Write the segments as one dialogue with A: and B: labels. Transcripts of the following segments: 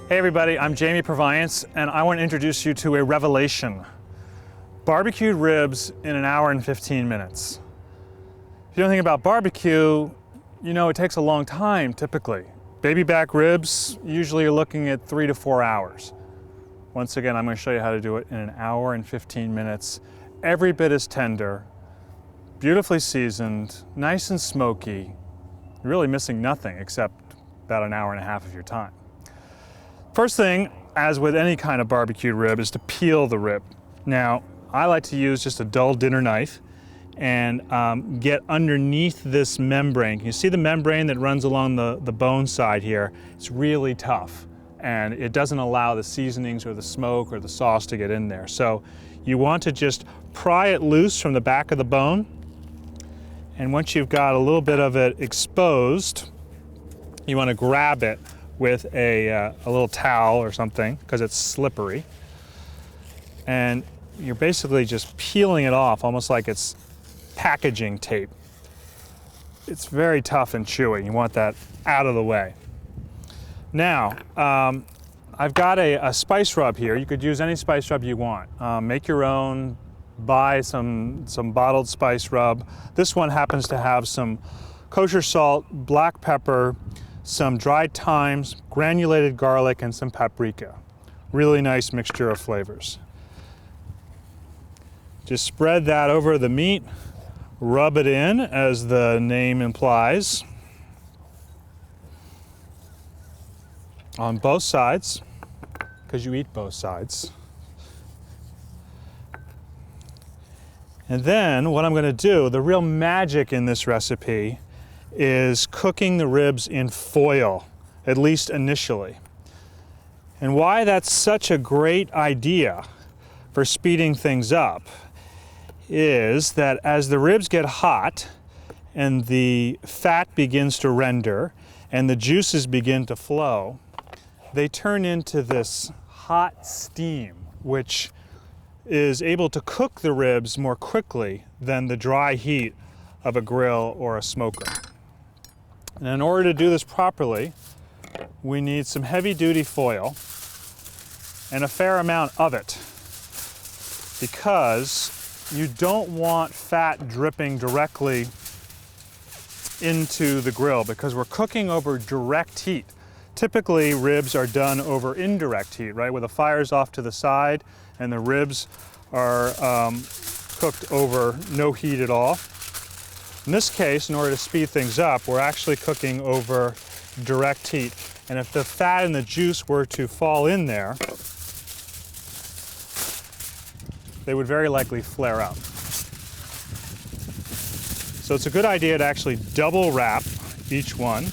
A: Hey everybody, I'm Jamie Purviance, and I want to introduce you to a revelation. Barbecued ribs in an hour and 15 minutes. If you don't think about barbecue, you know it takes a long time typically. Baby back ribs, usually you're looking at 3 to 4 hours. Once again, I'm going to show you how to do it in an hour and 15 minutes. Every bit is tender, beautifully seasoned, nice and smoky. You're really missing nothing except about an hour and a half of your time. First thing, as with any kind of barbecued rib, is to peel the rib. Now, I like to use just a dull dinner knife and get underneath this membrane. Can you see the membrane that runs along the bone side here? It's really tough, and it doesn't allow the seasonings or the smoke or the sauce to get in there. So you want to just pry it loose from the back of the bone, and once you've got a little bit of it exposed, you want to grab it with a little towel or something, because it's slippery. And you're basically just peeling it off, almost like it's packaging tape. It's very tough and chewy. You want that out of the way. Now, I've got a spice rub here. You could use any spice rub you want. Make your own, buy some bottled spice rub. This one happens to have some kosher salt, black pepper, some dried thymes, granulated garlic, and some paprika. Really nice mixture of flavors. Just spread that over the meat, rub it in as the name implies, on both sides, because you eat both sides. And then what I'm going to do, the real magic in this recipe, is cooking the ribs in foil, at least initially. And why that's such a great idea for speeding things up is that as the ribs get hot and the fat begins to render and the juices begin to flow, they turn into this hot steam, which is able to cook the ribs more quickly than the dry heat of a grill or a smoker. And in order to do this properly, we need some heavy-duty foil and a fair amount of it, because you don't want fat dripping directly into the grill, because we're cooking over direct heat. Typically, ribs are done over indirect heat, right, where the fire's off to the side and the ribs are cooked over no heat at all. In this case, in order to speed things up, we're actually cooking over direct heat. And if the fat and the juice were to fall in there, they would very likely flare up. So it's a good idea to actually double wrap each one.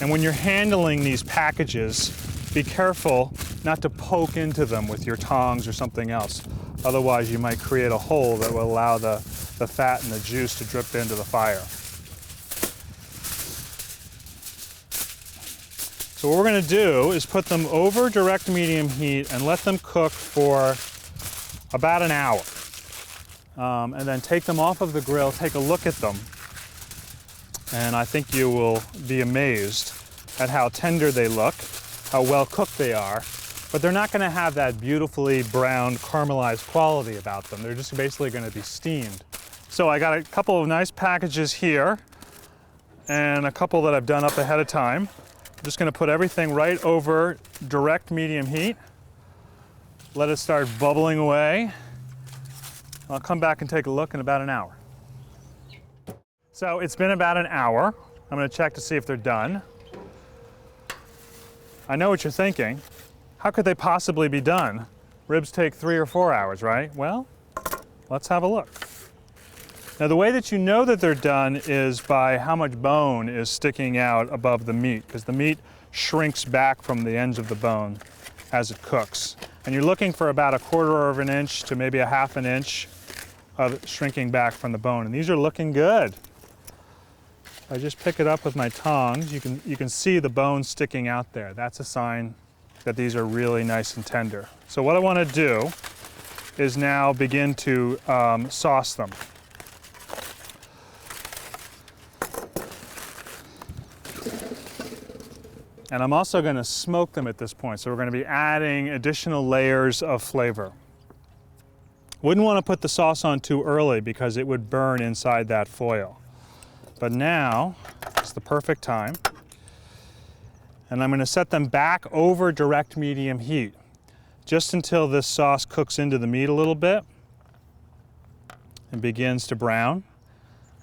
A: And when you're handling these packages, be careful not to poke into them with your tongs or something else. Otherwise, you might create a hole that will allow the fat and the juice to drip into the fire. So what we're going to do is put them over direct medium heat and let them cook for about an hour. And then take them off of the grill, take a look at them, and I think you will be amazed at how tender they look, how well cooked they are. But they're not going to have that beautifully browned, caramelized quality about them. They're just basically going to be steamed. So I got a couple of nice packages here and a couple that I've done up ahead of time. I'm just going to put everything right over direct medium heat. Let it start bubbling away. I'll come back and take a look in about an hour. So it's been about an hour. I'm going to check to see if they're done. I know what you're thinking. How could they possibly be done? Ribs take 3 or 4 hours, right? Well, let's have a look. Now, the way that you know that they're done is by how much bone is sticking out above the meat, because the meat shrinks back from the ends of the bone as it cooks. And you're looking for about 1/4 of an inch to maybe 1/2 inch of shrinking back from the bone. And these are looking good. If I just pick it up with my tongs, you can see the bone sticking out there. That's a sign that these are really nice and tender. So what I want to do is now begin to sauce them. And I'm also going to smoke them at this point, so we're going to be adding additional layers of flavor. Wouldn't want to put the sauce on too early because it would burn inside that foil. But now is the perfect time. And I'm going to set them back over direct medium heat, just until this sauce cooks into the meat a little bit and begins to brown,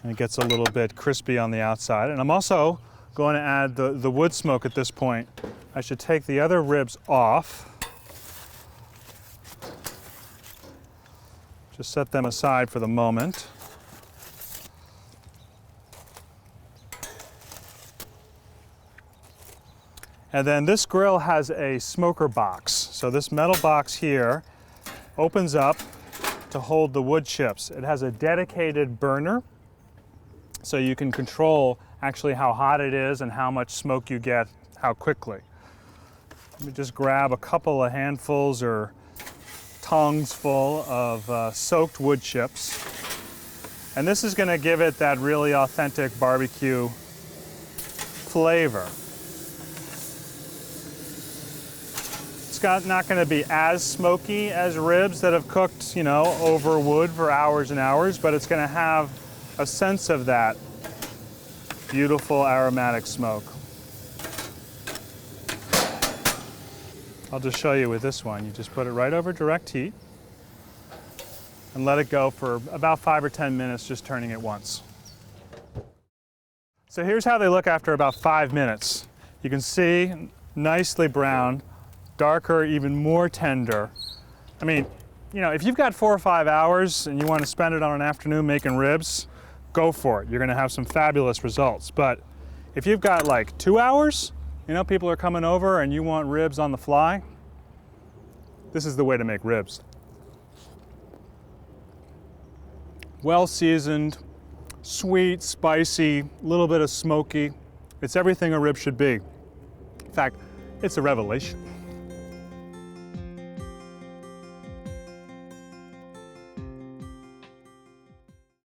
A: and it gets a little bit crispy on the outside. And I'm also going to add the wood smoke at this point. I should take the other ribs off. Just set them aside for the moment. And then this grill has a smoker box. So this metal box here opens up to hold the wood chips. It has a dedicated burner, so you can control actually how hot it is and how much smoke you get, how quickly. Let me just grab a couple of handfuls or tongs full of soaked wood chips. And this is going to give it that really authentic barbecue flavor. It's not going to be as smoky as ribs that have cooked, you know, over wood for hours and hours, but it's going to have a sense of that beautiful aromatic smoke. I'll just show you with this one. You just put it right over direct heat and let it go for about 5 or 10 minutes, just turning it once. So here's how they look after about 5 minutes. You can see nicely browned, darker, even more tender. I mean, you know, if you've got 4 or 5 hours and you want to spend it on an afternoon making ribs, go for it. You're going to have some fabulous results. But if you've got like 2 hours, you know, people are coming over and you want ribs on the fly, this is the way to make ribs. Well seasoned, sweet, spicy, a little bit of smoky. It's everything a rib should be. In fact, it's a revelation.